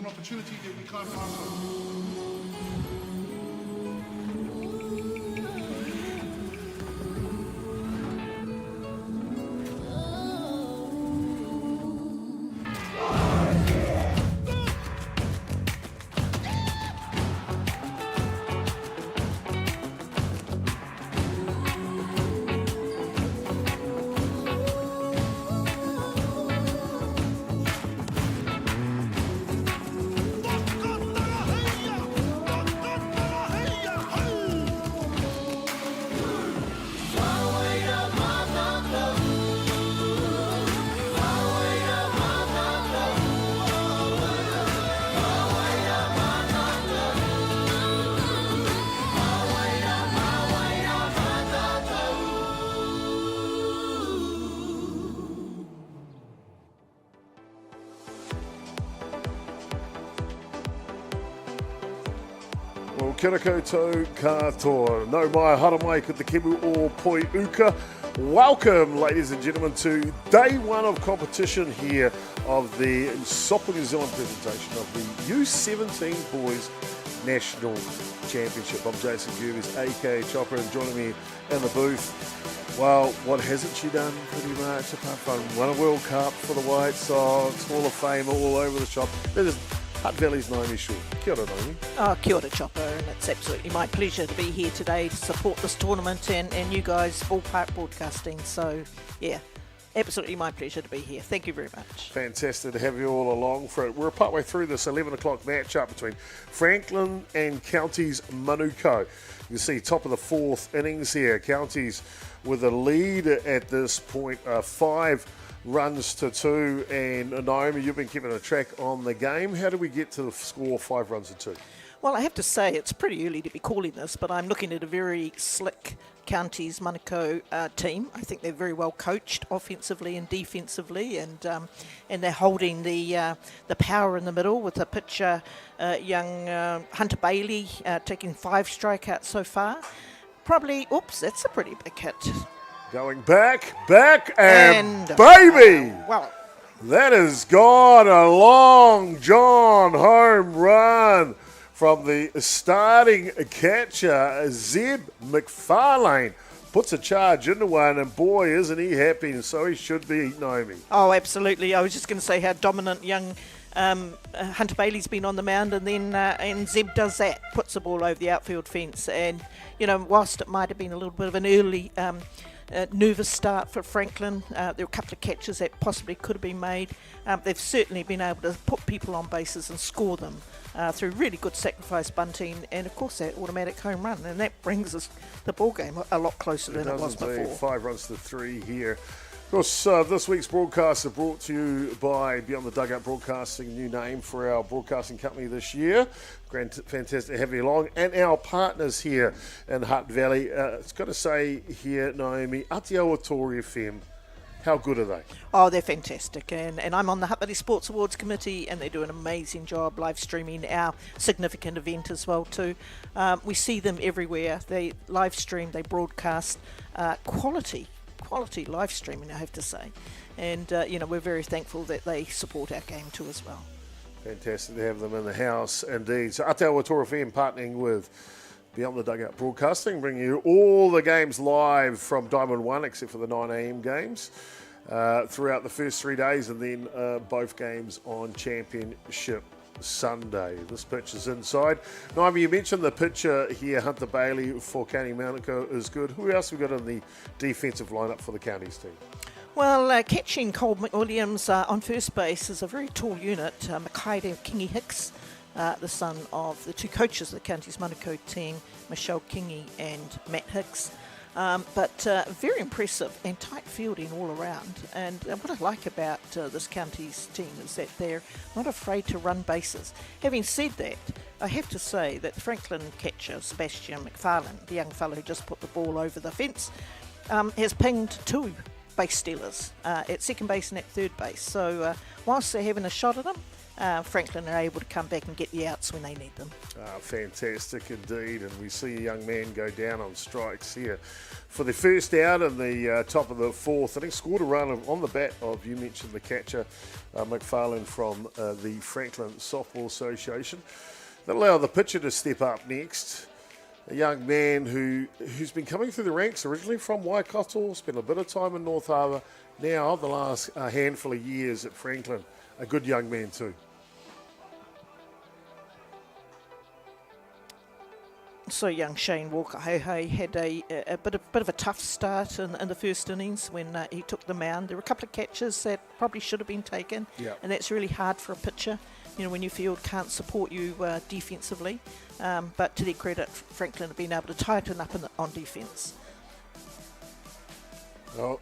an opportunity that we can't pass on. Well, kia ora koutou katoa. No mai hara mai ko te kimu o poi uka. Welcome, ladies and gentlemen, to day one of competition here of the Soccer New Zealand presentation of the U17 Boys National Championship. I'm Jason Gubers, aka Chopper, and joining me in the booth. Well, what hasn't she done pretty much apart from win a World Cup for the White Sox, Hall of Fame all over the shop? That is Hutt Valley's Naomi Shaw. Kia ora, Naomi. Oh, kia ora, Chopper, and it's absolutely my pleasure to be here today to support this tournament and you guys, Ballpark Broadcasting. So, yeah, absolutely my pleasure to be here. Thank you very much. Fantastic to have you all along for it. We're partway through this 11 o'clock matchup between Franklin and Counties Manukau. You see top of the fourth innings here. Counties with a lead at this point, 5 runs to 2, and Naomi, you've been keeping a track on the game. How do we get to the score 5 runs to 2? Well, I have to say it's pretty early to be calling this, but I'm looking at a very slick Counties Manukau team. I think they're very well coached offensively and defensively, and they're holding the power in the middle with the pitcher, young Hunter Bailey, taking 5 strikeouts so far. Probably, oops, that's a pretty big hit. Going back, and baby! Well, that has gone a long John home run from the starting catcher, Zeb McFarlane. Puts a charge into one, and boy, isn't he happy, and so he should be, Naomi. Oh, absolutely. I was just going to say how dominant young Hunter Bailey's been on the mound, and then and Zeb does that, puts the ball over the outfield fence. And, you know, whilst it might have been a little bit of an early nervous start for Franklin, there were a couple of catches that possibly could have been made. They've certainly been able to put people on bases and score them through really good sacrifice bunting, and of course that automatic home run, and that brings us the ball game a lot closer than it was before. 5 runs to 3 here. Of course, this week's broadcasts are brought to you by Beyond the Dugout Broadcasting, new name for our broadcasting company this year. Fantastic to have you along. And our partners here in Hutt Valley. It's got to say here, Naomi, Aotearoa Tory FM, how good are they? Oh, they're fantastic. And I'm on the Hutt Valley Sports Awards Committee, and they do an amazing job live streaming our significant event as well too. We see them everywhere. They live stream, they broadcast quality live streaming, I have to say. And, we're very thankful that they support our game too as well. Fantastic to have them in the house, indeed. So Aotearoa Tour FM partnering with Beyond the Dugout Broadcasting, bringing you all the games live from Diamond 1, except for the 9 a.m. games, throughout the first 3 days, and then both games on Championship Sunday. This pitch is inside. Naomi, you mentioned the pitcher here, Hunter Bailey for County Manukau is good. Who else have we got in the defensive lineup for the Counties team? Well, catching Cole McWilliams on first base is a very tall unit. Makaire Kingi Hicks, the son of the 2 coaches of the Counties Manukau team, Michelle Kingi and Matt Hicks. But very impressive and tight fielding all around. And what I like about this Counties team is that they're not afraid to run bases. Having said that, I have to say that the Franklin catcher, Sebastian McFarlane, the young fellow who just put the ball over the fence, has pinged 2 base stealers at second base and at third base. So whilst they're having a shot at him, Franklin are able to come back and get the outs when they need them. Fantastic indeed, and we see a young man go down on strikes here for the first out in the top of the fourth. I think scored a run on the bat of, you mentioned the catcher, McFarlane from the Franklin Softball Association. That allowed the pitcher to step up next. A young man who's been coming through the ranks, originally from Waikato, spent a bit of time in North Harbour, now the last handful of years at Franklin. A good young man too. So young Shane Walker had a bit of a tough start in the first innings when he took the mound. There were a couple of catches that probably should have been taken, and that's really hard for a pitcher. You know, when your field can't support you defensively. But to their credit, Franklin have been able to tighten up on defence. Well,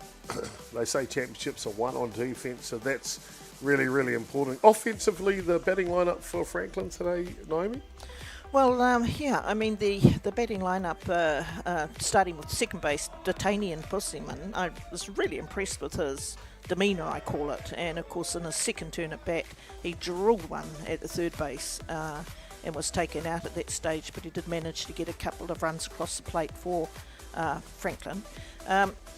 they say championships are won on defence, so that's really, really important. Offensively, the batting lineup for Franklin today, Naomi? Well, I mean, the batting lineup, starting with second base, Detanian Pussyman, I was really impressed with his demeanour, I call it. And, of course, in his second turn at bat, he drilled one at the third base and was taken out at that stage, but he did manage to get a couple of runs across the plate for Franklin.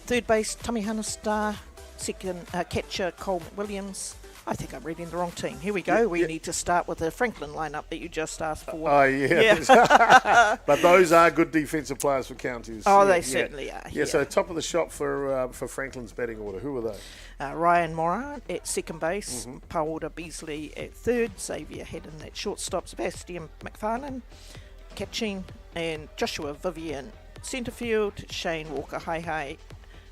Third base, Tommy Star. Second catcher, Cole McWilliams. I think I'm reading the wrong team. Here we go. We need to start with the Franklin lineup that you just asked for. Oh, yeah. But those are good defensive players for counties. Oh, they certainly are. Yeah, so top of the shop for Franklin's batting order. Who are they? Ryan Moran at second base, Paola Beasley at third, Xavier Haddon at shortstop, Sebastian McFarlane catching, and Joshua Vivian centre field, Shane Walker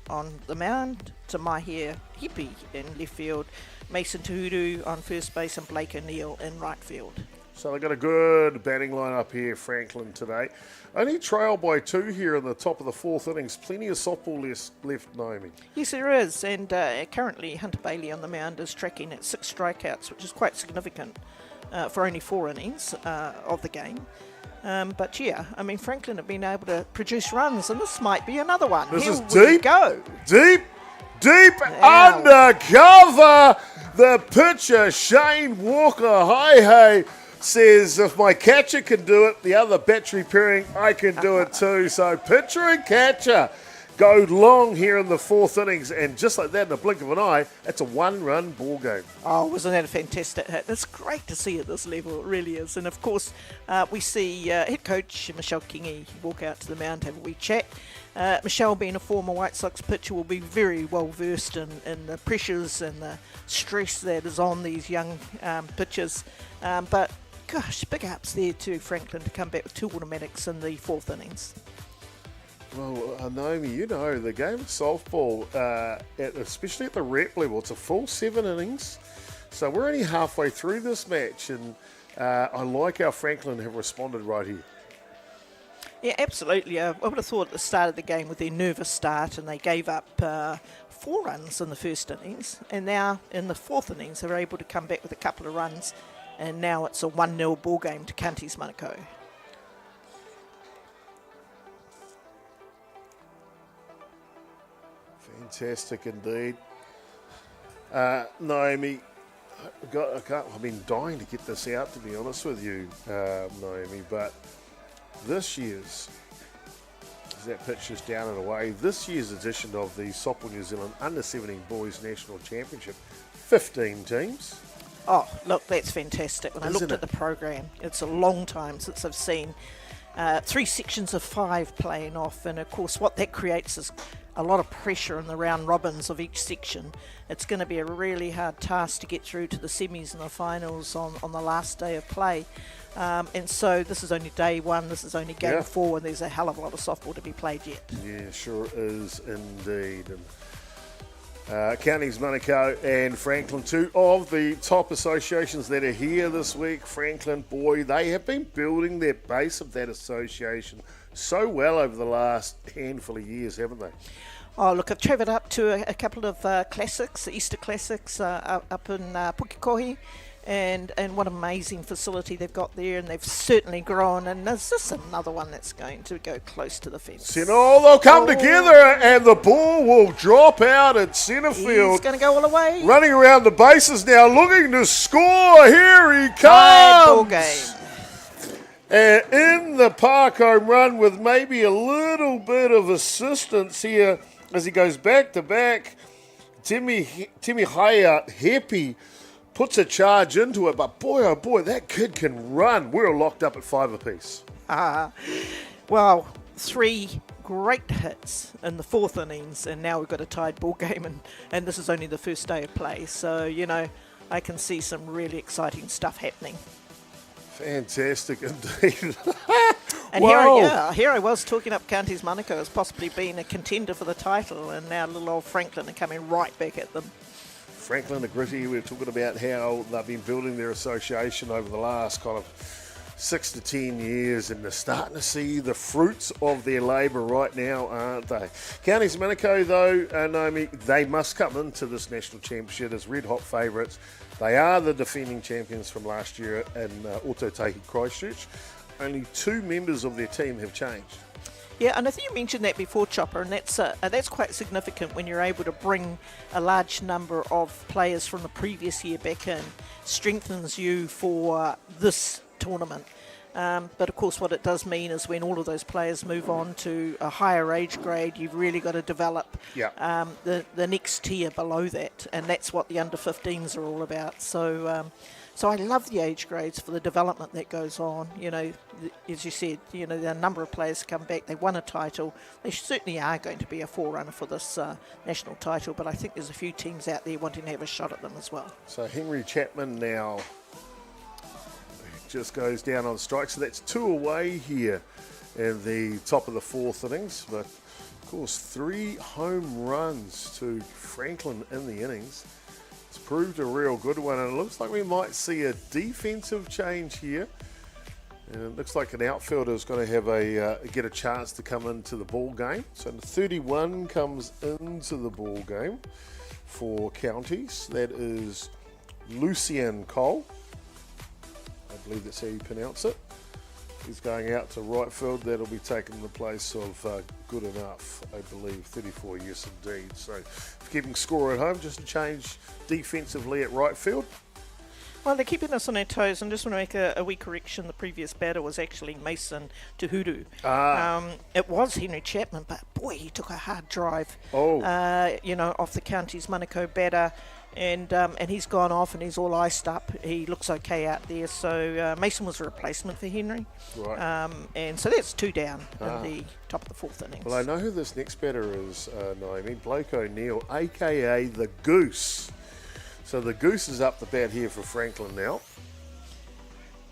on the mound, Tamahia Hippie in left field, Mason Tuhuru on first base, and Blake O'Neill in right field. So they've got a good batting lineup here, Franklin, today. Only trailed by 2 here in the top of the fourth innings. Plenty of softball left, Naomi. Yes, there is, and currently Hunter Bailey on the mound is tracking at 6 strikeouts, which is quite significant for only 4 innings of the game. But yeah, I mean, Franklin have been able to produce runs, and this might be another one. This Here is we deep. Go. Deep undercover. The pitcher, Shane Walker, says, if my catcher can do it, the other battery pairing, I can do it too. So pitcher and catcher go long here in the fourth innings, and just like that, in the blink of an eye, it's a 1-run ball game. Oh, wasn't that a fantastic hit? It's great to see at this level, it really is. And of course, we see head coach Michelle Kingy walk out to the mound, have a wee chat. Michelle, being a former White Sox pitcher, will be very well versed in the pressures and the stress that is on these young pitchers. But gosh, big ups there to Franklin to come back with 2 automatics in the fourth innings. Well, Naomi, you know, the game of softball, especially at the rep level, it's a full 7 innings. So we're only halfway through this match, and I like how Franklin have responded right here. Yeah, absolutely. I would have thought at the start of the game with their nervous start, and they gave up 4 runs in the first innings, and now in the fourth innings they're able to come back with a couple of runs, and now it's a 1-0 ball game to Counties Manukau. Fantastic indeed. Naomi, I've been dying to get this out, to be honest with you, Naomi, but this year's, as that pitch is down and away, this year's edition of the Softball New Zealand Under-17 Boys National Championship, 15 teams. Oh, look, that's fantastic. When I looked Isn't at the program, it's a long time since I've seen 3 sections of 5 playing off, and of course what that creates is a lot of pressure in the round robins of each section. It's going to be a really hard task to get through to the semis and the finals on the last day of play. And so this is only day 1, this is only game 4, and there's a hell of a lot of softball to be played yet. Yeah, sure is indeed. And Counties Manukau and Franklin, 2 of the top associations that are here this week. Franklin, boy, they have been building their base of that association so well over the last handful of years, haven't they? Oh, look, I've travelled up to a couple of classics, Easter classics up in Pukikohi, And what amazing facility they've got there, and they've certainly grown. And there's just another one that's going to go close to the fence. They'll come together, and the ball will drop out at centre field. He's going to go all the way. Running around the bases now, looking to score. Here he comes. Tied ball game. And in the park home run with maybe a little bit of assistance here as he goes back to back. Timmy Haya Hepi puts a charge into it, but boy, oh boy, that kid can run. We're locked up at 5 apiece. Well, 3 great hits in the 4th innings, and now we've got a tied ball game, and this is only the first day of play. So, I can see some really exciting stuff happening. Fantastic indeed. And here I was talking up Counties Manukau as possibly being a contender for the title, and now little old Franklin are coming right back at them. Franklin, the Gritty, we're talking about how they've been building their association over the last kind of 6 to 10 years, and they're starting to see the fruits of their labour right now, aren't they? Counties Manukau, though, Naomi, they must come into this national championship as red-hot favourites. They are the defending champions from last year in Autotaki Christchurch. Only 2 members of their team have changed. Yeah, and I think you mentioned that before, Chopper, and that's quite significant when you're able to bring a large number of players from the previous year back in. Strengthens you for this tournament. But of course what it does mean is when all of those players move on to a higher age grade, you've really got to develop the next tier below that, and that's what the under-15s are all about. So I love the age grades for the development that goes on. As you said, there are a number of players come back. They won a title. They certainly are going to be a forerunner for this national title, but I think there's a few teams out there wanting to have a shot at them as well. So Henry Chapman now just goes down on strike, so that's 2 away here in the top of the 4th innings. But of course 3 home runs to Franklin in the innings. It's proved a real good one, and it looks like we might see a defensive change here, and it looks like an outfielder is going to have get a chance to come into the ball game. So the 31 comes into the ball game for Counties. That is Lucian Cole. I believe that's how you pronounce it. He's going out to right field. That'll be taking the place of good enough, I believe. 34, yes indeed. So keeping score at home, just a change defensively at right field. Well, they're keeping us on our toes. I just want to make a wee correction. The previous batter was actually Mason Tuhuru. It was Henry Chapman, but boy, he took a hard drive. Off the Counties Manukau batter. And he's gone off and he's all iced up. He looks okay out there. So Mason was a replacement for Henry. Right. And so that's 2 down in the top of the 4th innings. Well, I know who this next batter is, Naomi. Blake O'Neill, a.k.a. the Goose. So the Goose is up the bat here for Franklin now.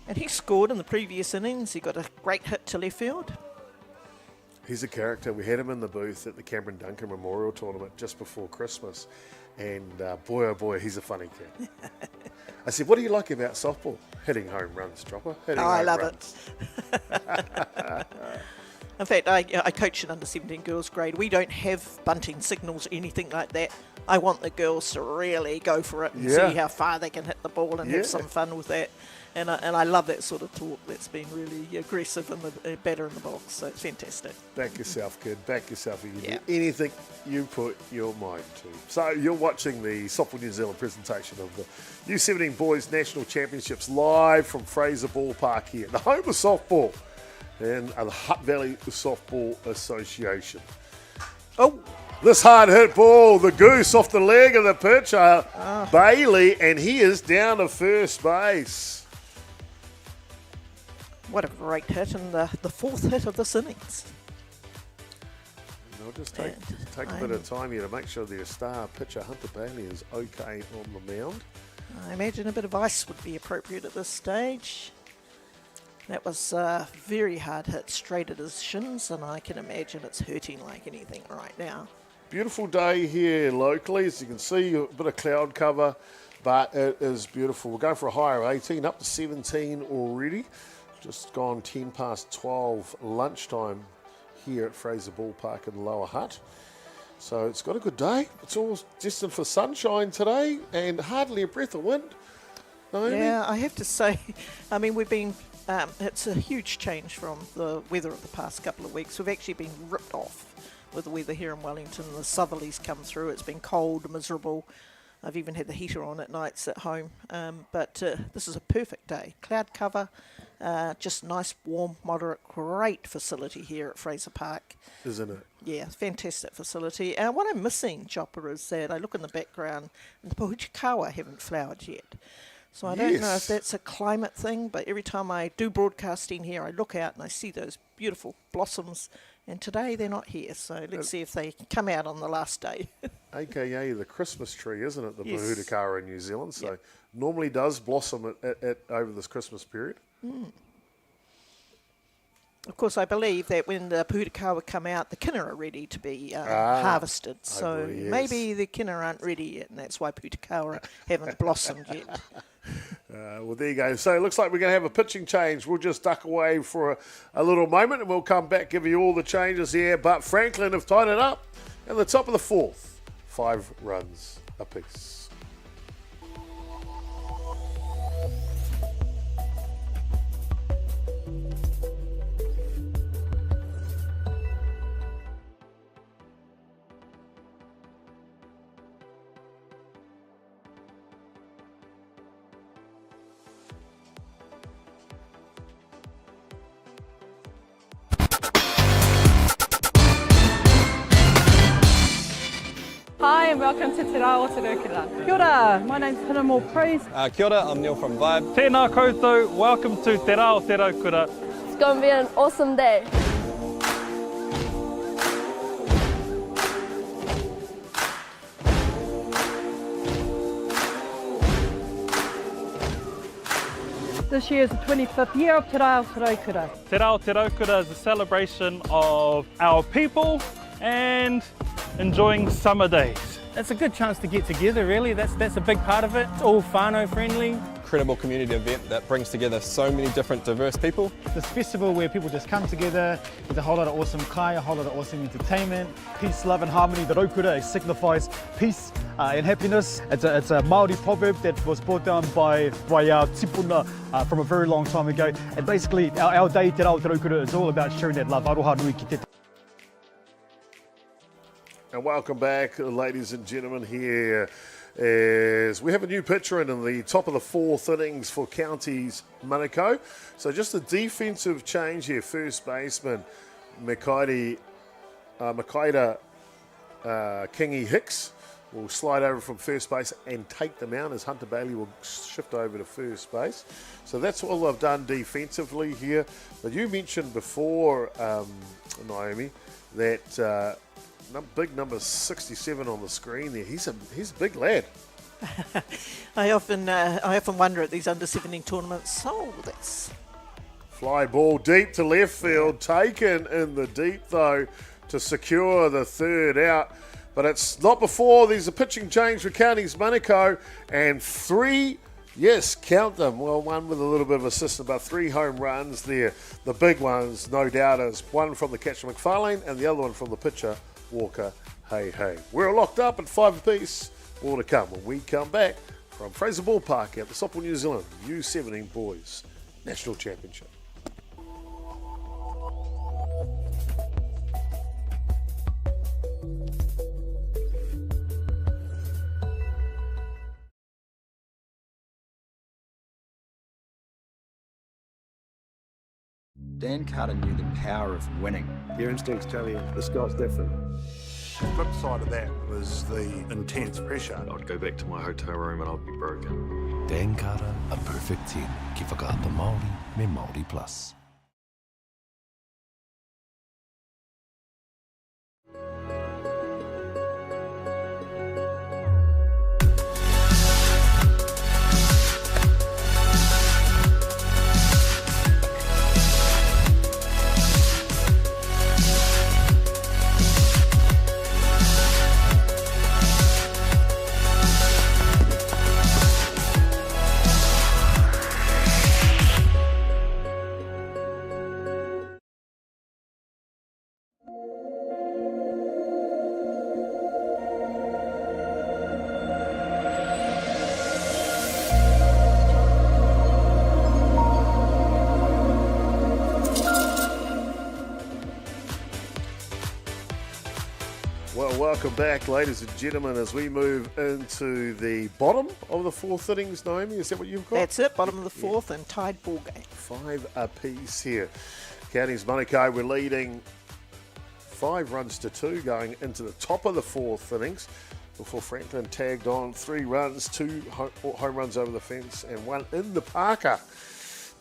And he scored in the previous innings. He got a great hit to left field. He's a character. We had him in the booth at the Cameron Duncan Memorial Tournament just before Christmas. And boy, oh boy, he's a funny kid. I said, what do you like about softball? Hitting home runs, Dropper. I love it. In fact, I coach an under-17 girls grade. We don't have bunting signals or anything like that. I want the girls to really go for it and see how far they can hit the ball and have some fun with that. And I love that sort of talk that's been really aggressive in the batter in the box. So it's fantastic. Back yourself, kid. Back yourself. You can do anything you put your mind to. So you're watching the Softball New Zealand presentation of the U17 Boys National Championships live from Fraser Park here, the home of softball, and the Hutt Valley Softball Association. Oh, this hard hit ball, the Goose off the leg of the pitcher, Bailey, and he is down to first base. What a great hit, and the 4th hit of this innings. I'll just take a bit of time here to make sure their star pitcher, Hunter Bailey, is okay on the mound. I imagine a bit of ice would be appropriate at this stage. That was a very hard hit straight at his shins, and I can imagine it's hurting like anything right now. Beautiful day here locally. As you can see, a bit of cloud cover, but it is beautiful. We're going for a higher 18, up to 17 already. Just gone 10 past 12 lunchtime here at Fraser Park in Lower Hutt. So it's got a good day. It's all destined for sunshine today and hardly a breath of wind. Naomi? Yeah, I have to say, I mean, we've been, it's a huge change from the weather of the past couple of weeks. We've actually been ripped off with the weather here in Wellington. The southerlies come through. It's been cold, miserable. I've even had the heater on at nights at home. But this is a perfect day. Cloud cover, just nice, warm, moderate, great facility here at Fraser Park. Isn't it? Yeah, fantastic facility. What I'm missing, Chopper, is that I look in the background and the Pohutukawa haven't flowered yet. So I don't know if that's a climate thing, but every time I do broadcasting here, I look out and I see those beautiful blossoms. And today they're not here, so let's see if they come out on the last day. AKA the Christmas tree, isn't it? The Yes. Pohutukawa in New Zealand. So Yep. normally does blossom at over this Christmas period. Of course, I believe that when the Pohutukawa come out, the kina are ready to be harvested. So believe, yes. maybe the kina aren't ready yet, and that's why Pohutukawa haven't blossomed yet. Well, there you go. So it looks like we're going to have a pitching change. We'll just duck away for a little moment and we'll come back, give you all the changes here. But Franklin have tied it up in the top of the fourth. 5 runs apiece. Hi and welcome to Te Rā o Te Rūkura. Kia ora, my name's Pinamore Praise. Kia ora, I'm Neil from Vibe. Tēnā koutou, welcome to Te Rā o Te Raukura. It's going to be an awesome day. This year is the 25th year of Te Rā o Te Raukura. Te Rā o Te Raukura is a celebration of our people and enjoying summer days. It's a good chance to get together, really. That's a big part of it. It's all whānau friendly. Incredible community event that brings together so many different diverse people. This festival where people just come together, there's a whole lot of awesome kai, a whole lot of awesome entertainment. Peace, love and harmony. The Raukura signifies peace and happiness. It's a Māori proverb that was brought down by our tipuna from a very long time ago. And basically our day, Te Rā o Te Raukura, is all about sharing that love. Aroha nui ki te. And welcome back, ladies and gentlemen, here as we have a new pitcher in the top of the fourth innings for Counties Manukau. So just a defensive change here. First baseman Makaida Kingi Hicks will slide over from first base and take them out as Hunter Bailey will shift over to first base. So that's all they've done defensively here. But you mentioned before, Naomi, that big number 67 on the screen there. He's a big lad. I often wonder at these under-17 tournaments. Oh, that's Fly ball deep to left field, taken in the deep though to secure the third out. But it's not before there's a pitching change for Counties Manukau and 3, yes, count them. Well, one with a little bit of assist, about 3 home runs there. The big ones, no doubt, is one from the catcher McFarlane and the other one from the pitcher Walker. Hey. We're locked up at 5 apiece. More to come when we come back from Fraser Park at the Softball New Zealand U17 Boys National Championship. Dan Carter knew the power of winning. Your instincts tell you the sky's different. The flip side of that was the intense pressure. I'd go back to my hotel room and I'd be broken. Dan Carter, a perfect 10. Ki whakaata Māori, me Māori Plus. welcome back, ladies and gentlemen, as we move into the bottom of the fourth innings. Naomi, is that what you've got? That's it, bottom of the fourth and tied ball game. 5 apiece here. Counties Manukau were leading 5 runs to 2 going into the top of the fourth innings before Franklin tagged on 3 runs, 2 home runs over the fence and 1 in the Parker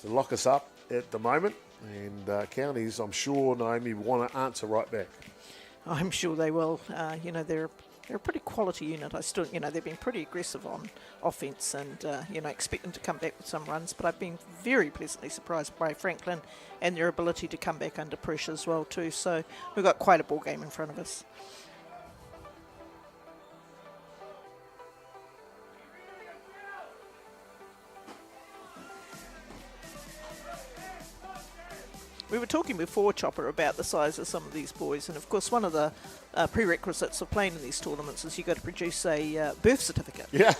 to lock us up at the moment. And Counties, I'm sure, Naomi, want to answer right back. I'm sure they will. They're a pretty quality unit. They've been pretty aggressive on offence and, expect them to come back with some runs. But I've been very pleasantly surprised by Franklin and their ability to come back under pressure as well too. So we've got quite a ball game in front of us. We were talking before, Chopper, about the size of some of these boys, and of course one of the prerequisites of playing in these tournaments is you've got to produce a birth certificate. Yeah.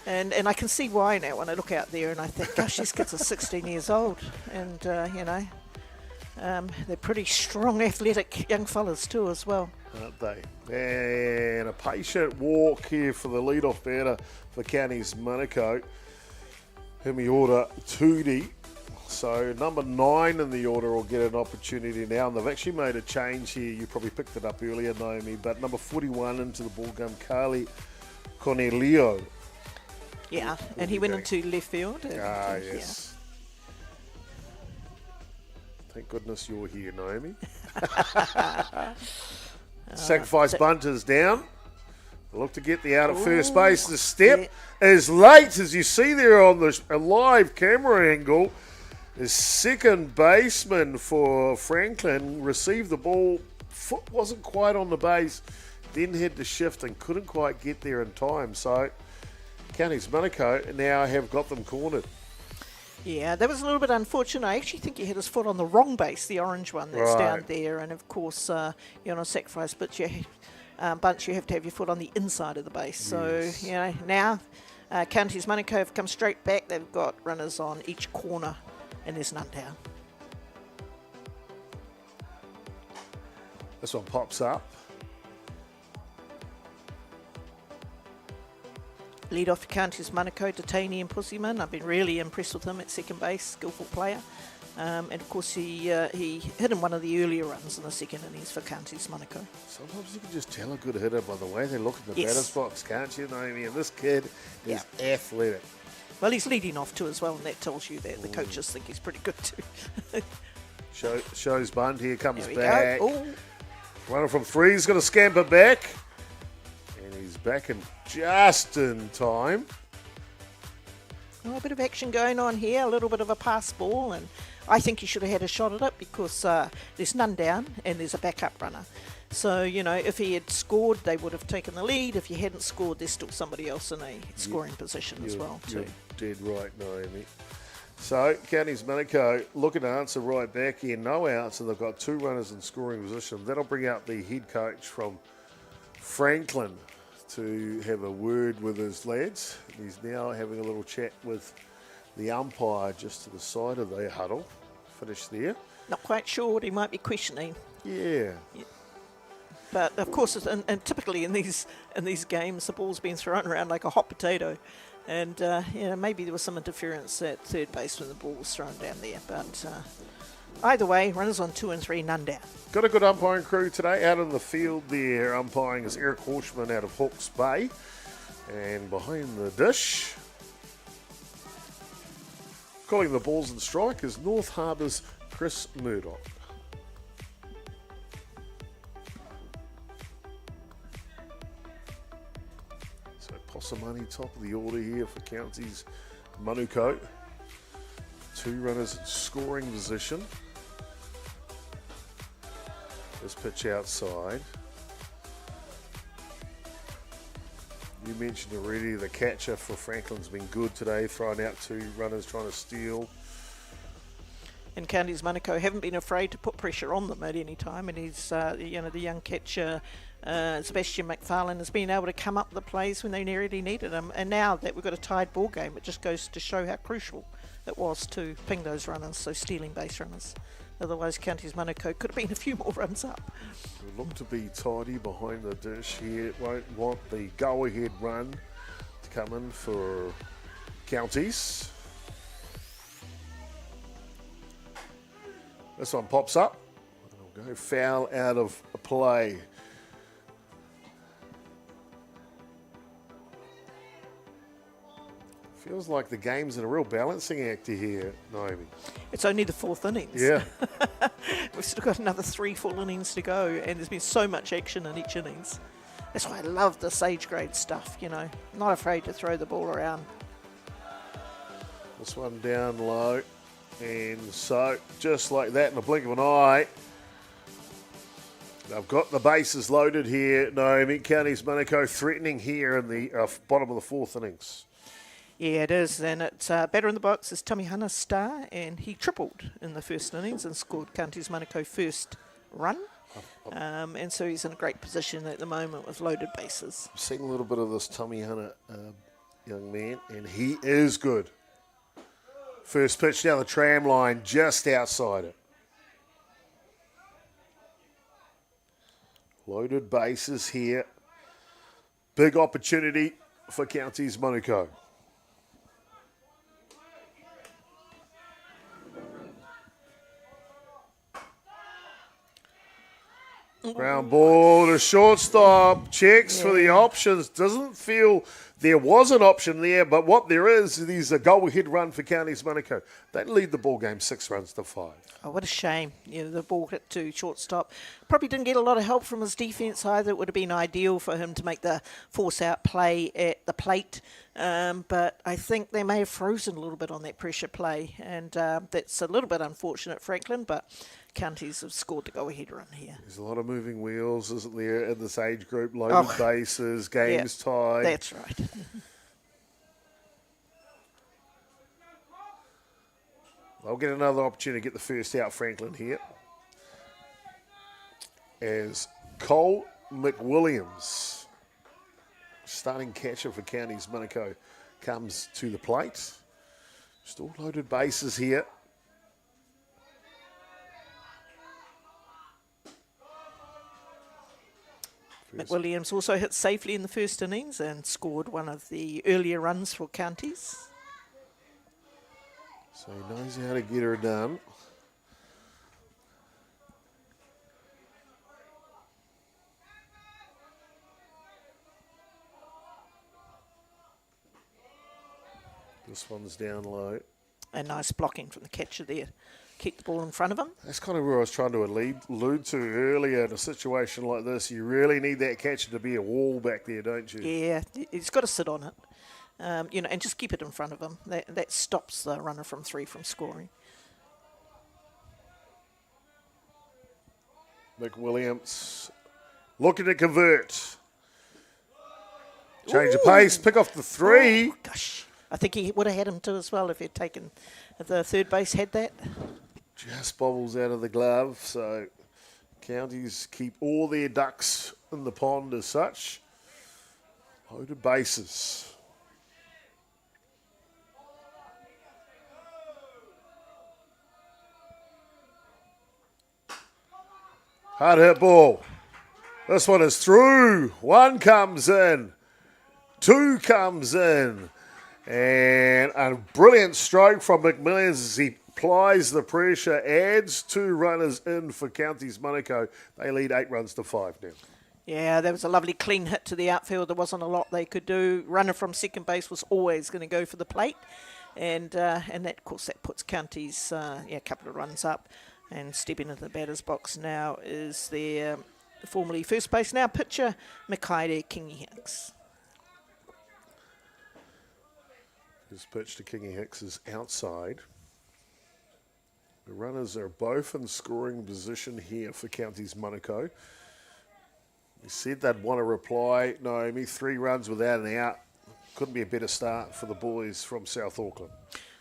And I can see why now when I look out there and I think, gosh, these kids are 16 years old, and they're pretty strong, athletic young fellas too as well. Aren't they? And a patient walk here for the lead-off batter for Counties Manukau, Himiora Tudi. So number 9 in the order will get an opportunity now, and they've actually made a change here. You probably picked it up earlier, Naomi, but number 41 into the ball game, Carly Cornelio. Yeah, and he went into left field. Yes. Thank goodness you're here, Naomi. Sacrifice bunt is down. Look to get the out at first base. The step is late, as you see there on the live camera angle. The second baseman for Franklin received the ball, foot wasn't quite on the base, then had to shift and couldn't quite get there in time. So Counties Manukau now have got them cornered. Yeah, that was a little bit unfortunate. I actually think he hit his foot on the wrong base, the orange one that's down there. And of course, on a sacrifice bunch, you have to have your foot on the inside of the base. Yes. So, now Counties Manukau have come straight back. They've got runners on each corner. And there's none down. This one pops up. Lead off for Counties Manukau, Detainee and Pussyman. I've been really impressed with him at second base, skillful player. And of course he hit in one of the earlier runs in the second innings for Counties Manukau. Sometimes you can just tell a good hitter by the way they look at the batter's box, can't you, Naomi? And this kid is athletic. Well, he's leading off too as well, and that tells you that the coaches think he's pretty good too. Shows bunt, here comes back. Runner from 3 is going to scamper back. And he's back in just in time. Oh, a bit of action going on here, a little bit of a pass ball, and I think he should have had a shot at it because there's none down and there's a backup runner. So, if he had scored, they would have taken the lead. If he hadn't scored, there's still somebody else in a scoring position as well, too. You're dead right, Naomi. So, Counties Manukau looking to answer right back here. No outs, and they've got 2 runners in scoring position. That'll bring out the head coach from Franklin to have a word with his lads. He's now having a little chat with the umpire just to the side of the huddle. Finish there. Not quite sure what he might be questioning. Yeah. But of course, and typically in these games, the ball's been thrown around like a hot potato, and maybe there was some interference at third base when the ball was thrown down there. But either way, runners on 2 and 3, none down. Got a good umpiring crew today out in the field there. Umpiring is Eric Horshman out of Hawke's Bay, and behind the dish, calling the balls and strike, is North Harbour's Chris Murdoch. Possamani top of the order here for Counties Manukau. 2 runners in scoring position. This pitch outside. You mentioned already the catcher for Franklin's been good today, throwing out 2 runners trying to steal. And Counties Manukau haven't been afraid to put pressure on them at any time, and he's the young catcher Sebastian McFarlane has been able to come up the plays when they really needed him. And now that we've got a tied ball game, it just goes to show how crucial it was to ping those runners, so stealing base runners. Otherwise, Counties Manukau could have been a few more runs up. We'll look to be tidy behind the dish here. Won't want the go-ahead run to come in for Counties. This one pops up. It'll go foul out of play. Feels like the game's in a real balancing act here, Naomi. It's only the fourth innings. Yeah. We've still got another 3 full innings to go, and there's been so much action in each innings. That's why I love this age grade stuff, you know. Not afraid to throw the ball around. This one down low. And so, just like that in the blink of an eye, they've got the bases loaded here. Naomi, Counties Manukau threatening here in the bottom of the fourth innings. Yeah, it is, and it's batter in the box is Tamihana Star, and he tripled in the first innings and scored Counties Manukau first run. And so he's in a great position at the moment with loaded bases. I've seen a little bit of this Tamihana young man, and he is good. First pitch down the tram line, just outside it. Loaded bases here. Big opportunity for Counties Manukau. Ground ball to shortstop. Checks for the options. Doesn't feel there was an option there, but what there is a go-ahead run for Counties Manukau. They lead the ball game 6 runs to 5. Oh, what a shame. You know, the ball hit to shortstop. Probably didn't get a lot of help from his defence either. It would have been ideal for him to make the force-out play at the plate. But I think they may have frozen a little bit on that pressure play. And that's a little bit unfortunate, Franklin, but Counties have scored the go-ahead run here. There's a lot of moving wheels, isn't there, in this age group? Loaded bases, games tied. That's right. They'll get another opportunity to get the first out, Franklin, here. As Cole McWilliams, starting catcher for Counties Manukau, comes to the plate. Still loaded bases here. McWilliams also hit safely in the first innings and scored one of the earlier runs for Counties. So he knows how to get her done. This one's down low. And nice blocking from the catcher there. Keep the ball in front of him. That's kind of where I was trying to allude to earlier. In a situation like this, you really need that catcher to be a wall back there, don't you? Yeah, he's got to sit on it. And just keep it in front of him. That stops the runner from 3 from scoring. McWilliams looking to convert. Change of pace, pick off the 3. Oh, gosh. I think he would have had him too as well if the third base had that. Just bobbles out of the glove, so Counties keep all their ducks in the pond as such. Loaded bases. Hard hit ball. This one is through. 1 comes in. 2 comes in. And a brilliant stroke from McMillions as he applies the pressure, adds 2 runners in for Counties Manukau. They lead 8 runs to 5 now. Yeah, there was a lovely clean hit to the outfield. There wasn't a lot they could do. Runner from second base was always going to go for the plate. And that, of course, that puts Counties a couple of runs up. And stepping into the batter's box now is their formerly first base, now pitcher, Makaide Kingi Hicks. His pitch to Kingi Hicks is outside. The runners are both in scoring position here for Counties Manukau. We said they'd want to reply. Naomi, 3 runs without an out. Couldn't be a better start for the boys from South Auckland.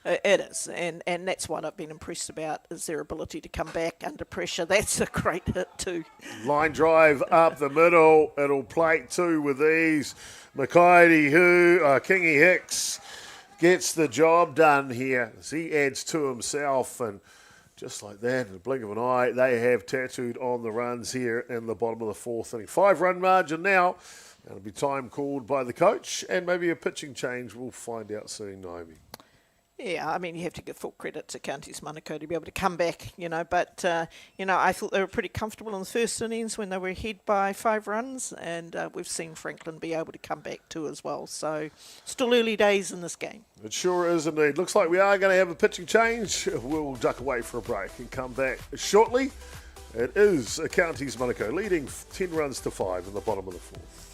It is, and that's what I've been impressed about, is their ability to come back under pressure. That's a great hit too. Line drive up the middle. It'll plate 2 with ease. Makaide Kingi Hicks gets the job done here as he adds 2 himself, and Just like that, in the blink of an eye, they have tattooed on the runs here in the bottom of the fourth inning. 5-run margin now. It'll be time called by the coach, and maybe a pitching change. We'll find out soon, Naomi. Yeah, I mean, you have to give full credit to Counties Manukau to be able to come back, but, I thought they were pretty comfortable in the first innings when they were ahead by 5 runs, and we've seen Franklin be able to come back too as well. So, still early days in this game. It sure is indeed. Looks like we are going to have a pitching change. We'll duck away for a break and come back shortly. It is Counties Manukau leading 10 runs to 5 in the bottom of the fourth.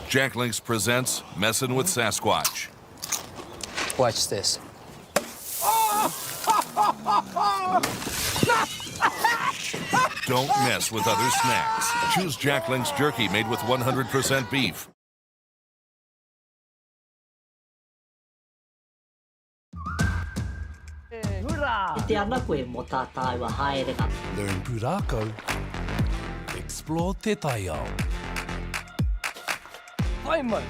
Jack Links presents Messin' with Sasquatch. Watch this. Don't mess with other snacks. Choose Jack Links jerky made with 100% beef. Learn Purako. Explore Te Taiao. Haimau.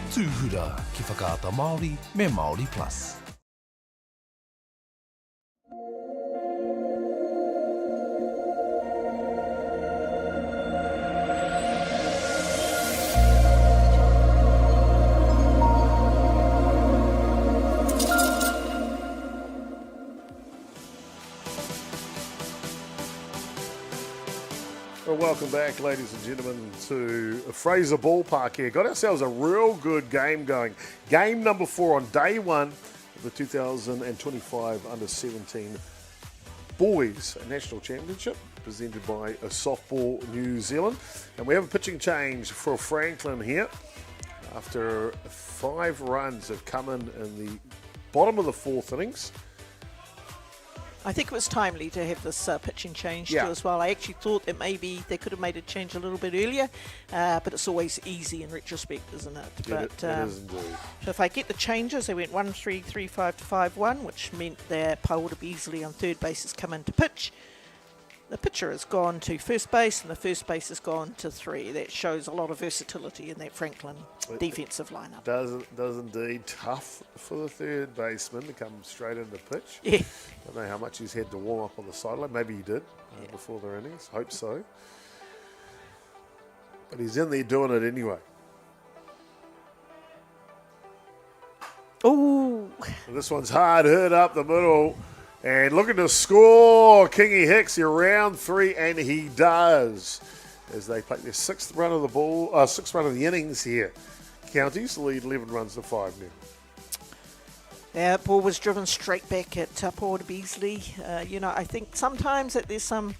Tūhura ki whakaata Māori me Māori Plus. Well, welcome back, ladies and gentlemen, to Fraser Ballpark here. Got ourselves a real good game going. Game number 4 on day 1 of the 2025 Under-17 Boys National Championship, presented by Softball New Zealand. And we have a pitching change for Franklin here. After 5 runs have come in the bottom of the fourth innings. I think it was timely to have this pitching change too as well. I actually thought that maybe they could have made a change a little bit earlier, but it's always easy in retrospect, isn't it? It is indeed. So if I get the changes, they went 1-3, 3-5 to 5-1, which meant that Paola Beasley on third base has come in to pitch. The pitcher has gone to first base, and the first base has gone to 3. That shows a lot of versatility in that Franklin defensive lineup. Does indeed. Tough for the third baseman to come straight into pitch. Yeah. Don't know how much he's had to warm up on the sideline. Maybe he did before their innings. Hope so. But he's in there doing it anyway. Ooh. This one's hard hit up the middle. And looking to score, Kingy Hicks here, round 3, and he does. As they play their 6th run of the ball, 6th run of the innings here. Counties lead 11 runs to 5 now. Yeah, ball was driven straight back at Paul Beasley. I think sometimes that there's some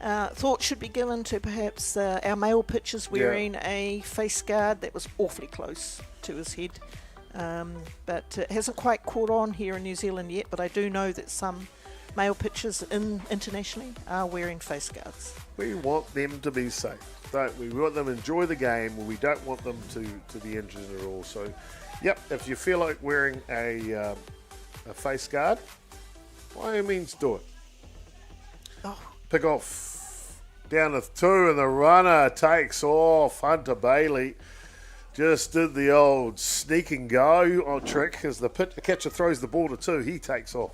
thought should be given to perhaps our male pitchers wearing a face guard that was awfully close to his head. But it hasn't quite caught on here in New Zealand yet, but I do know that some male pitchers internationally are wearing face guards. We want them to be safe, don't we? We want them to enjoy the game. We don't want them to be injured at all. So, yep, if you feel like wearing a face guard, by all means do it. Oh. Pick off down to 2, and the runner takes off. Hunter Bailey just did the old sneak and go trick as the catcher throws the ball to 2. He takes off.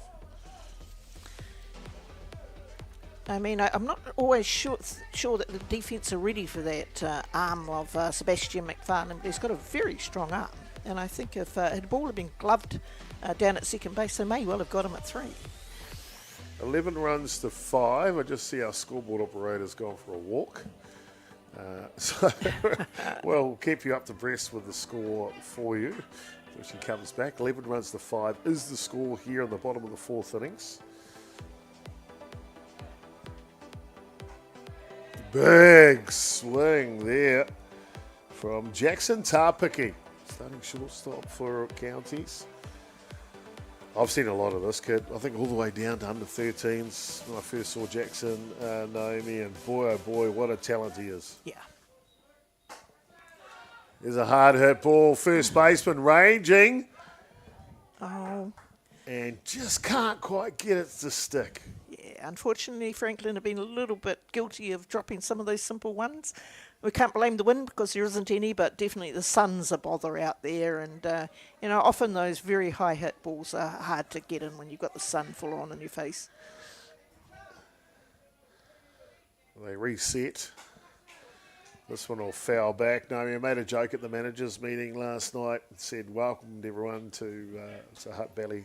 I mean, I'm not always sure that the defence are ready for that arm of Sebastian McFarlane. He's got a very strong arm. And I think if the ball had been gloved down at second base, they may well have got him at 3. 11 runs to 5. I just see our scoreboard operator's gone for a walk. So we'll keep you up to breast with the score for you when she comes back. 11 runs to 5 is the score here in the bottom of the fourth innings. Big swing there from Jackson Tarpiki, starting shortstop for Counties. I've seen a lot of this kid. I think all the way down to under 13s when I first saw Jackson, Naomi, and boy, oh boy, what a talent he is. Yeah. There's a hard hit ball. First baseman ranging. Oh. And just can't quite get it to stick. Yeah, unfortunately, Franklin have been a little bit guilty of dropping some of those simple ones. We can't blame the wind because there isn't any, but definitely the sun's a bother out there. And, often those very high hit balls are hard to get in when you've got the sun full on in your face. They reset. This one will foul back. No, we made a joke at the managers' meeting last night and said, welcomed everyone to Hutt Valley.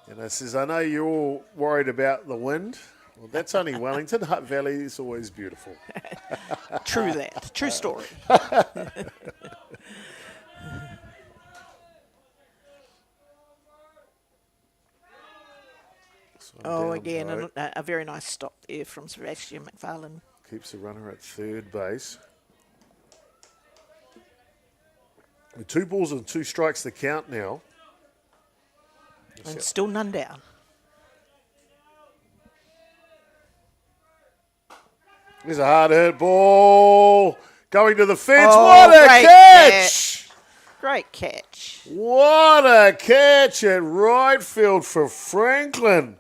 And I says, I know you're all worried about the wind. Well, that's only Wellington. Hutt Valley is always beautiful. True that. True story. Again, a very nice stop there from Sebastian McFarlane. Keeps the runner at third base. With 2 balls and 2 strikes to count now. And still none down. There's a hard hit ball. Going to the fence. Oh, what a catch! Great catch. What a catch at right field for Franklin.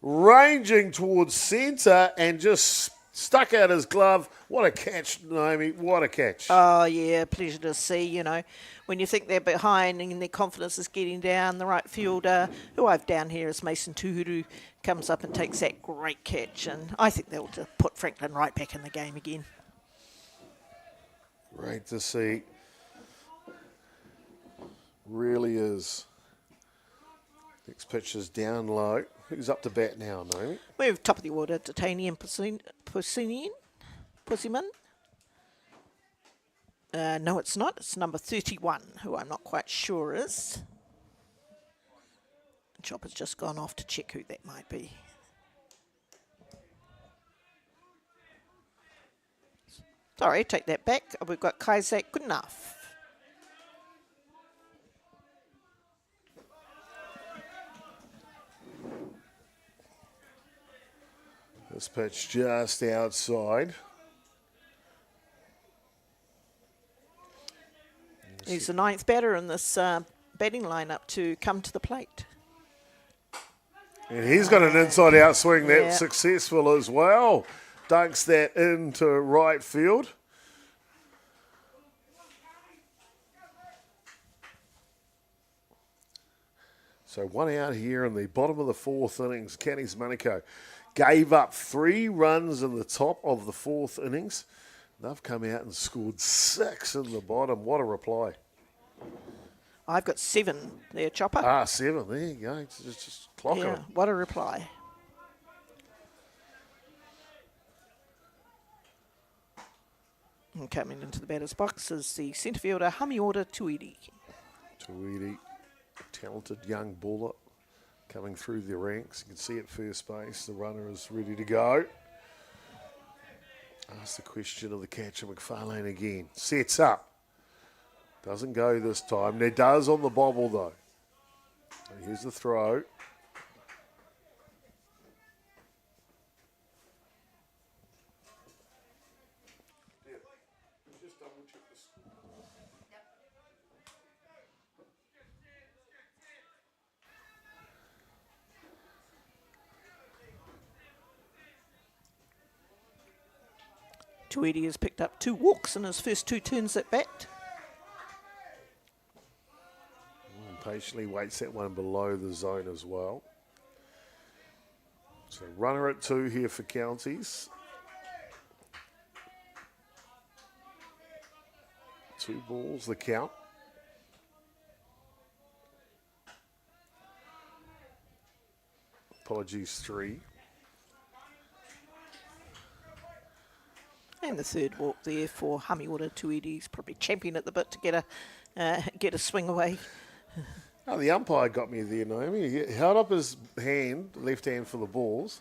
Ranging towards centre and just stuck out his glove. What a catch, Naomi. What a catch. Oh, yeah, pleasure to see, when you think they're behind and their confidence is getting down, the right fielder, who I've down here is Mason Tuhuru, comes up and takes that great catch. And I think they'll just put Franklin right back in the game again. Great to see. Really is. Next pitch is down low. Who's up to bat now, Naomi? We have top of the order, Titanium Pussyman. No, it's not. It's number 31, who I'm not quite sure is. Chopper's just gone off to check who that might be. Sorry, take that back. We've got Kaisak Goodenough. This pitch just outside. He's the 9th batter in this batting lineup to come to the plate. And he's got an inside-out swing that's successful as well. Dunks that into right field. So 1 out here in the bottom of the 4th innings. Canis Manukau gave up 3 runs in the top of the 4th innings. They've come out and scored 6 in the bottom. What a reply. I've got 7 there, Chopper. 7. There you go. Just clock on. What a reply. And coming into the batter's box is the centre fielder, Hamiora Tuidi. Tuidi, talented young bowler coming through the ranks. You can see at first base, the runner is ready to go. Ask the question of the catcher, McFarlane again. Sets up. Doesn't go this time. There does on the bobble, though. And here's the throw. Tuidi has picked up 2 walks in his first 2 turns at bat. Patiently waits that one below the zone as well. So runner at 2 here for Counties. 2 balls, the count. Apologies, 3. And the 3rd walk there for Hamiora Tuidi. He's probably champing at the bit to get a swing away. Oh, the umpire got me there, Naomi. He held up his hand, left hand for the balls.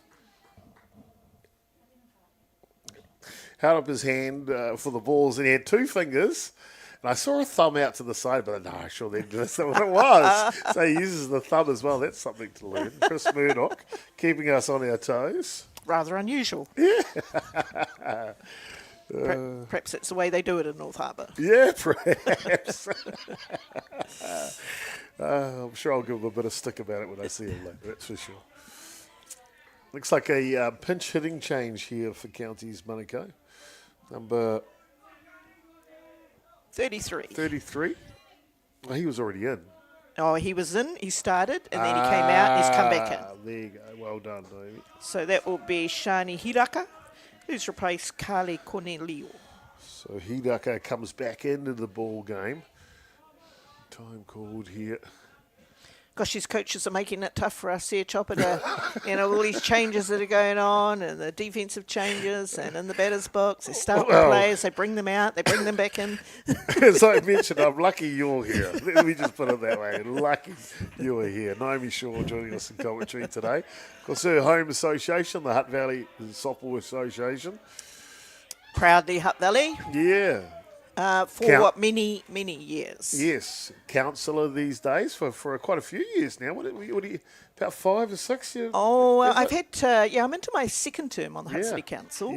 Held up his hand for the balls, and he had 2 fingers. And I saw a thumb out to the side, but no, sure, that's not what it was. So he uses the thumb as well. That's something to learn. Chris Murdoch, keeping us on our toes. Rather unusual. Yeah. Perhaps that's the way they do it in North Harbour. Yeah, perhaps. I'm sure I'll give him a bit of stick about it when I see him later, that's for sure. Looks like a pinch hitting change here for Counties Manukau. Number 33. 33. Oh, he was already in. Oh, he was in, he started, and then he came out, he's come back in. There you go. Well done, Naomi. So that will be Shani Hiraka, who's replaced Kale Cornelio. So Hidaka comes back into the ball game. Time called here. Gosh, these coaches are making it tough for us here, Chopper, to, all these changes that are going on and the defensive changes and in the batter's box. They start with players, they bring them out, they bring them back in. As I mentioned, I'm lucky you're here. Let me just put it that way. Lucky you are here. Naomi Shaw joining us in commentary today. Of course, her home association, the Hutt Valley Softball Association. Proudly Hutt Valley. Yeah. For many, many years. Yes, councillor these days for quite a few years now. What are you about 5 or 6 years? Oh, I've had, I'm into my second term on the Hutt City Council,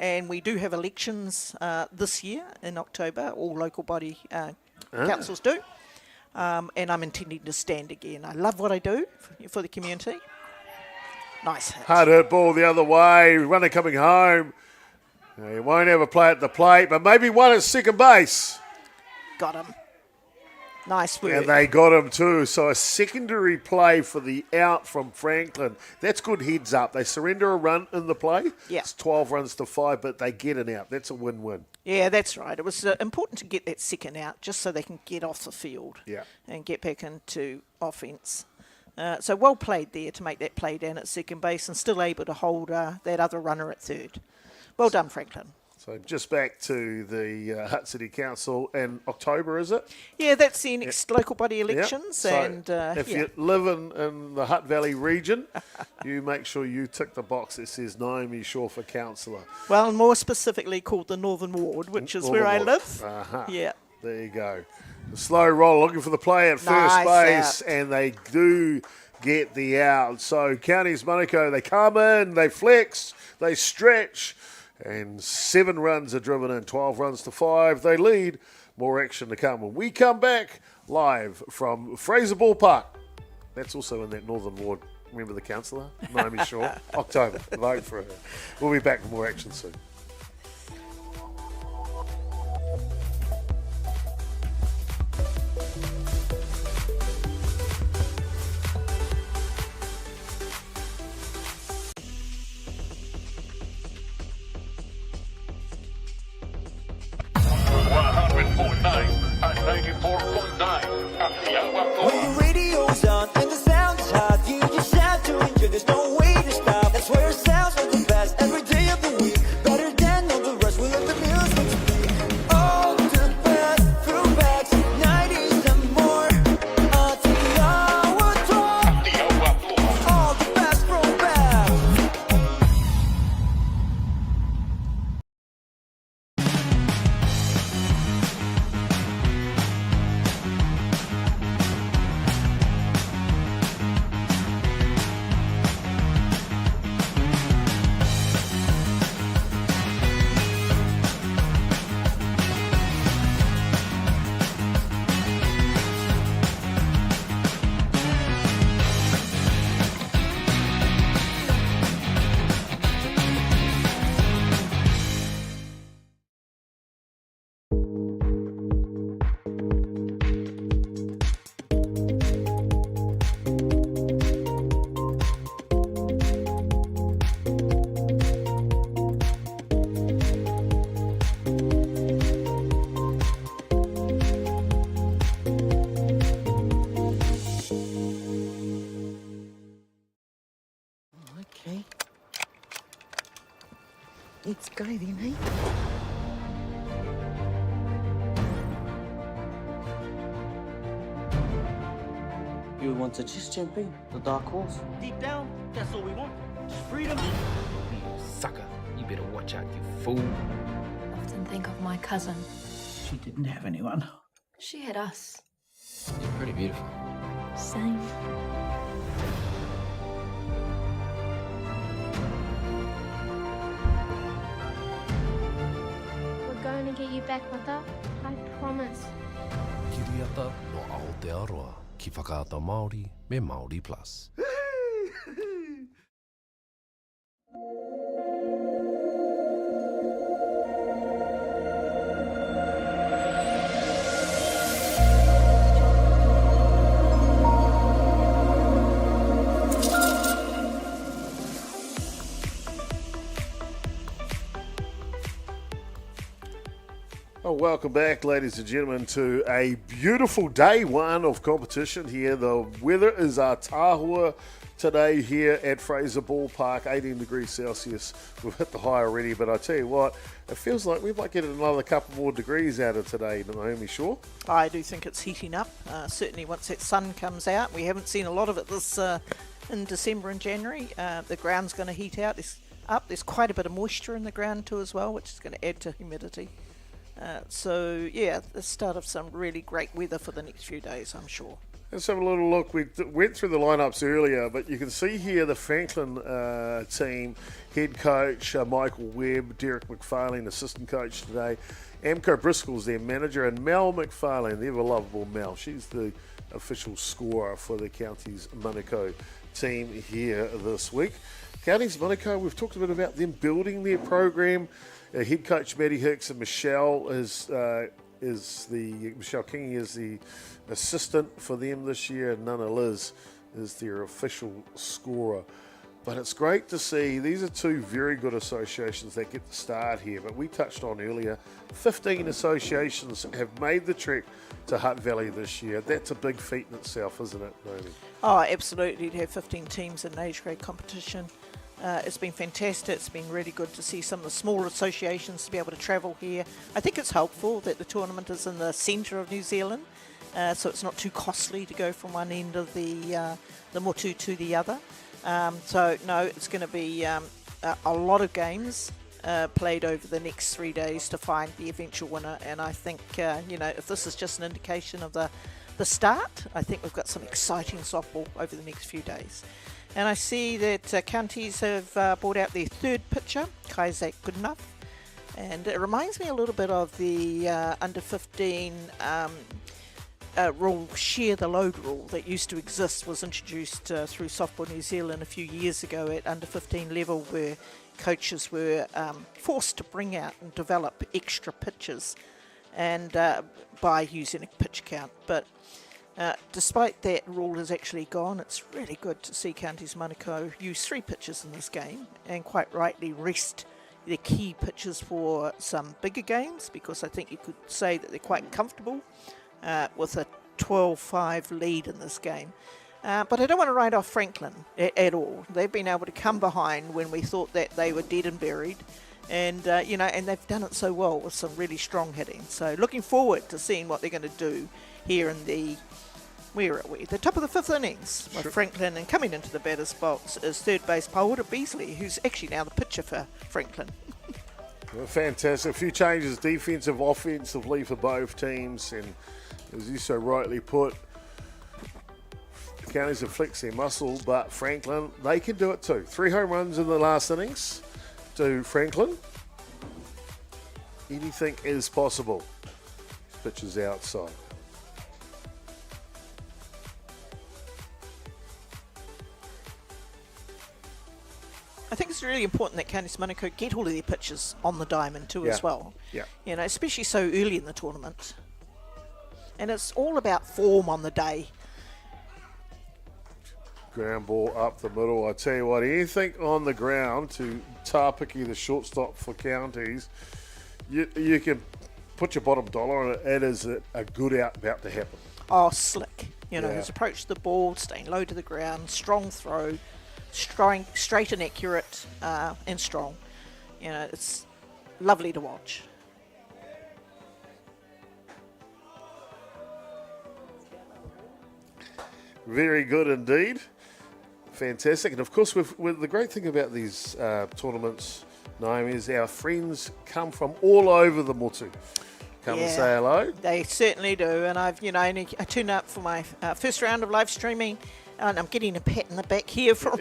and we do have elections this year in October. All local body councils do, and I'm intending to stand again. I love what I do for the community. Nice hit. Hard hit ball the other way. Runner coming home. He won't have a play at the plate, but maybe one at second base. Got him. Nice work. And they got him too. So a secondary play for the out from Franklin. That's good heads up. They surrender a run in the play. Yeah. It's 12 runs to 5, but they get an out. That's a win-win. Yeah, that's right. It was important to get that second out just so they can get off the field and get back into offence. So well played there to make that play down at second base and still able to hold that other runner at third. Well done, Franklin. So just back to the Hutt City Council in October, is it? Yeah, that's the next local body elections. Yep. So and if you live in the Hutt Valley region, you make sure you tick the box that says Naomi Shaw for councillor. Well, more specifically called the Northern Ward, which is where I live. Yeah. There you go. The slow roll, looking for the play at first base, and they do get the out. So Counties Manukau, they come in, they flex, they stretch, and 7 runs are driven in, 12 runs to 5. They lead. More action to come. When we come back live from Fraser Park, that's also in that Northern Ward. Remember the councillor, Naomi Shaw? October. Vote for her. We'll be back with more action soon. When your radio's on and the sound is hot, you just have to enjoy. There's no way to stop. That's where it sounds like the best every day of the week. Better than all the rest. We let the music speak. All the best throwbacks, 90s and more. Until our talk. All the best throwbacks. Okay. Let's go then, eh? You want to just jump in, the dark horse? Deep down, that's all we want. Just freedom. You sucker. You better watch out, you fool. Often think of my cousin. She didn't have anyone. She had us. You're pretty beautiful. Same. We're going to get you back, Mother. I promise. Kiriata no Aotearoa, ki whakaata Māori me Māori Plus. Well, welcome back, ladies and gentlemen, to a beautiful day one of competition here. The weather is tahua today here at Fraser Park, 18 degrees Celsius. We've hit the high already, but I tell you what, it feels like we might get another couple more degrees out of today, Naomi Shaw. I do think it's heating up. Certainly once that sun comes out. We haven't seen a lot of it this in December and January. The ground's going to heat out. There's quite a bit of moisture in the ground too as well, which is going to add to humidity. So, yeah, the start of some really great weather for the next few days, I'm sure. Let's have a little look. We went through the lineups earlier, but you can see here the Franklin team, head coach Michael Webb, Derek McFarlane, assistant coach today, Amco Bristol's their manager, and Mel McFarlane, the ever-lovable Mel. She's the official scorer for the Counties Manukau team here this week. Counties Manukau, we've talked a bit about them building their program. Head coach Maddie Hicks and Michelle Michelle King is the assistant for them this year, and Nana Liz is their official scorer. But it's great to see these are two very good associations that get the start here. But we touched on earlier, 15 associations have made the trek to Hutt Valley this year. That's a big feat in itself, isn't it, Naomi? Oh, absolutely. To have 15 teams in an age grade competition. It's been fantastic. It's been really good to see some of the smaller associations to be able to travel here. I think it's helpful that the tournament is in the centre of New Zealand, so it's not too costly to go from one end of the motu to the other. So, no, it's going to be a lot of games played over the next 3 days to find the eventual winner. And I think, if this is just an indication of the start, I think we've got some exciting softball over the next few days. And I see that counties have brought out their third pitcher, Kaizak Goodenough. And it reminds me a little bit of the under 15 rule, share the load rule that used to exist, was introduced through Softball New Zealand a few years ago at under 15 level, where coaches were forced to bring out and develop extra pitches and by using a pitch count. But despite that rule has actually gone, it's really good to see Counties Manukau use 3 pitches in this game, and quite rightly rest their key pitches for some bigger games, because I think you could say that they're quite comfortable with a 12-5 lead in this game. But I don't want to write off Franklin at all. They've been able to come behind when we thought that they were dead and buried. And, and they've done it so well with some really strong hitting. So looking forward to seeing what they're going to do here in the, where are we? The top of the 5th innings with Franklin, and coming into the batter's box is third base Paora Beasley, who's actually now the pitcher for Franklin. Well, fantastic. A few changes, defensive, offensively for both teams. And as you so rightly put, the Counties have flexed their muscle, but Franklin, they can do it too. 3 home runs in the last innings to Franklin. Anything is possible. Pitch is outside. I think it's really important that Counties Manukau get all of their pitches on the diamond too as well. Yeah. Especially so early in the tournament. And it's all about form on the day. Ground ball up the middle. I tell you what, anything on the ground to Tāpiki, the shortstop for Counties, you can put your bottom dollar on it. It is a good out about to happen. Oh, slick. His approach to the ball, staying low to the ground, strong throw, straight and accurate, and strong. It's lovely to watch. Very good indeed. Fantastic. And of course, with the great thing about these tournaments, Naomi, is our friends come from all over the motu. Come and say hello. They certainly do. And I tuned up for my first round of live streaming, and I'm getting a pat in the back here from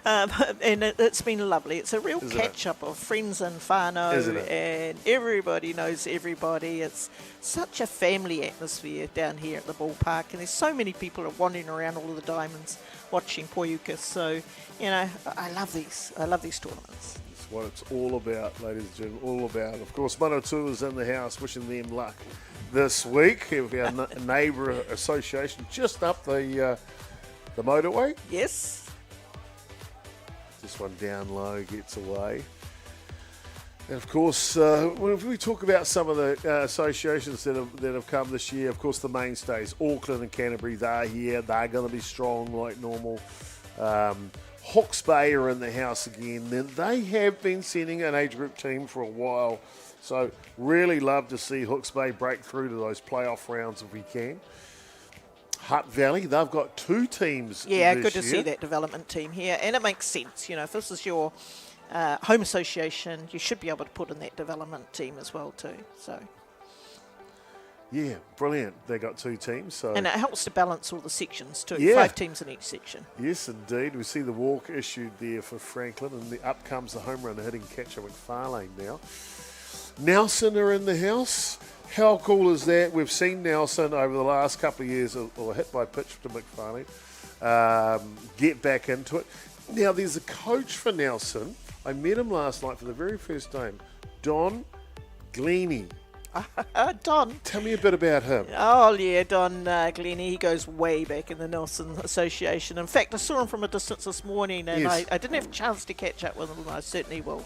and it's been lovely. It's a real catch-up of friends and whānau, and everybody knows everybody. It's such a family atmosphere down here at the ballpark, and there's so many people are wandering around all of the diamonds watching poiuka. So, I love these. I love these tournaments. It's what it's all about, ladies and gentlemen, all about. Of course, Manawatu is in the house, wishing them luck this week. We have our neighbour association just up the motorway. Yes. This one down low gets away. And of course, when we talk about some of the associations that have come this year, of course, the mainstays, Auckland and Canterbury, they're here. They're going to be strong like normal. Hawke's Bay are in the house again. They have been sending an age group team for a while. So really love to see Hawke's Bay break through to those playoff rounds if we can. Hutt Valley, they've got 2 teams Yeah, this good to year. see that development team here. And it makes sense. If this is your home association, you should be able to put in that development team as well too. So. Yeah, brilliant. They got 2 teams. So. And it helps to balance all the sections too. Yeah. 5 teams in each section. Yes, indeed. We see the walk issued there for Franklin, and up comes the home run hitting catcher McFarlane now. Nelson are in the house. How cool is that? We've seen Nelson over the last couple of years, or hit by pitch to McFarlane, get back into it. Now, there's a coach for Nelson. I met him last night for the very first time, Don Gleaney. Don. Tell me a bit about him. Oh, yeah, Don Glennie. He goes way back in the Nelson Association. In fact, I saw him from a distance this morning, and Yes. I didn't have a chance to catch up with him, and I certainly will.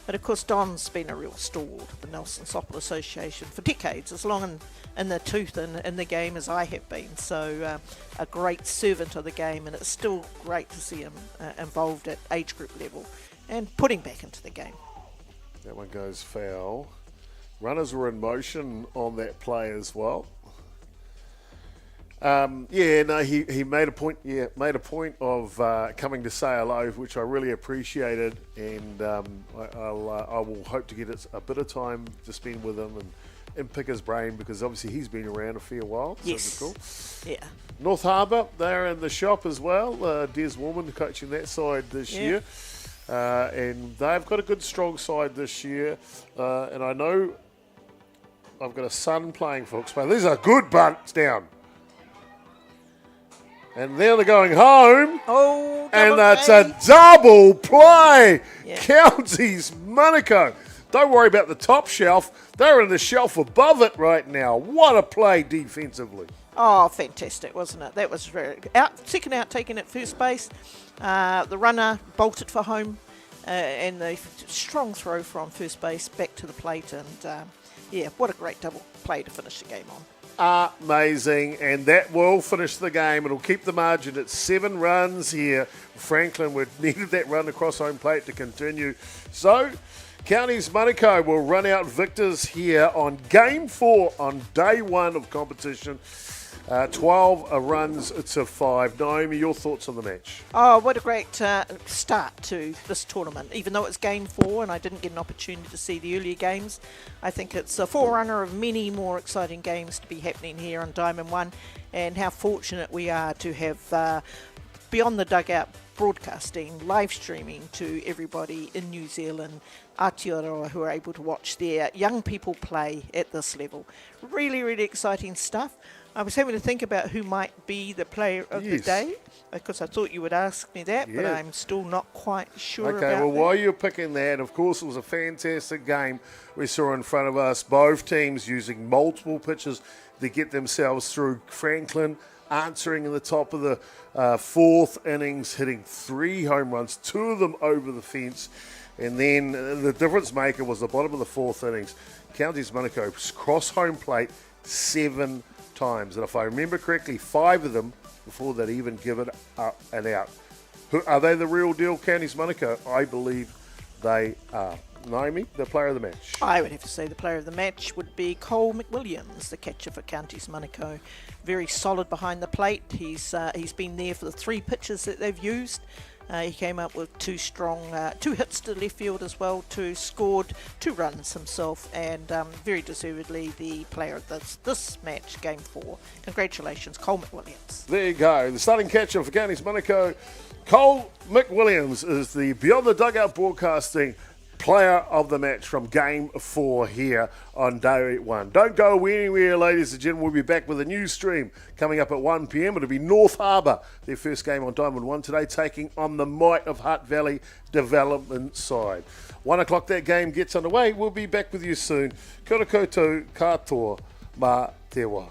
But, of course, Don's been a real stalwart of the Nelson Softball Association for decades, as long in the tooth and in the game as I have been. So, a great servant of the game, and it's still great to see him involved at age group level and putting back into the game. That one goes foul. Runners were in motion on that play as well. He made a point. Yeah, made a point of coming to say hello, which I really appreciated, and I will hope to get a bit of time to spend with him and pick his brain, because obviously he's been around a fair while. So Yes. it's cool. Yeah. North Harbour, they're in the shop as well. Des Warman coaching that side this year. And they've got a good, strong side this year. And I know I've got a son playing for Hawke's Bay. These are good bunts down. And now they're going home. Oh, and that's a double play. Counties, Manukau. Don't worry about the top shelf. They're in the shelf above it right now. What a play defensively. Oh, fantastic, wasn't it? That was very second out, taken at first base. The runner bolted for home, and the strong throw from first base back to the plate. And what a great double play to finish the game on. Amazing, and that will finish the game. It'll keep the margin at 7 runs here. Franklin would needed that run across home plate to continue. So, Counties Manukau will run out victors here on Game 4 on day 1 of competition. 12 runs to 5. Naomi, your thoughts on the match? Oh, what a great start to this tournament. Even though it's Game 4 and I didn't get an opportunity to see the earlier games, I think it's a forerunner of many more exciting games to be happening here on Diamond 1, and how fortunate we are to have Beyond the Dugout broadcasting, live streaming to everybody in New Zealand, Aotearoa, who are able to watch their young people play at this level. Really, really exciting stuff. I was having to think about who might be the player of the day, because I thought you would ask me that, but I'm still not quite sure about that. Okay, well, while you're picking that, of course, it was a fantastic game we saw in front of us. Both teams using multiple pitches to get themselves through. Franklin answering in the top of the 4th innings, hitting 3 home runs, 2 of them over the fence. And then the difference maker was the bottom of the 4th innings. Counties Manukau cross home plate 7 times, and if I remember correctly, 5 of them before they'd even given up and out. Are they the real deal, Counties Manukau? I believe they are. Naomi, the player of the match. I would have to say the player of the match would be Cole McWilliams, the catcher for Counties Manukau. Very solid behind the plate. He's been there for the 3 pitches that they've used. He came up with 2 hits to left field as well, scored 2 runs himself, and very deservedly the player of this match, Game 4. Congratulations, Cole McWilliams. There you go. The starting catcher for Counties Manukau, Cole McWilliams, is the Beyond the Dugout broadcasting player of the match from Game 4 here on day 1. Don't go anywhere, ladies and gentlemen. We'll be back with a new stream coming up at 1 p.m. It'll be North Harbour, their first game on Diamond 1 today, taking on the might of Hutt Valley development side. 1 o'clock that game gets underway. We'll be back with you soon. Kia ora koutou, katoa, mā te wā.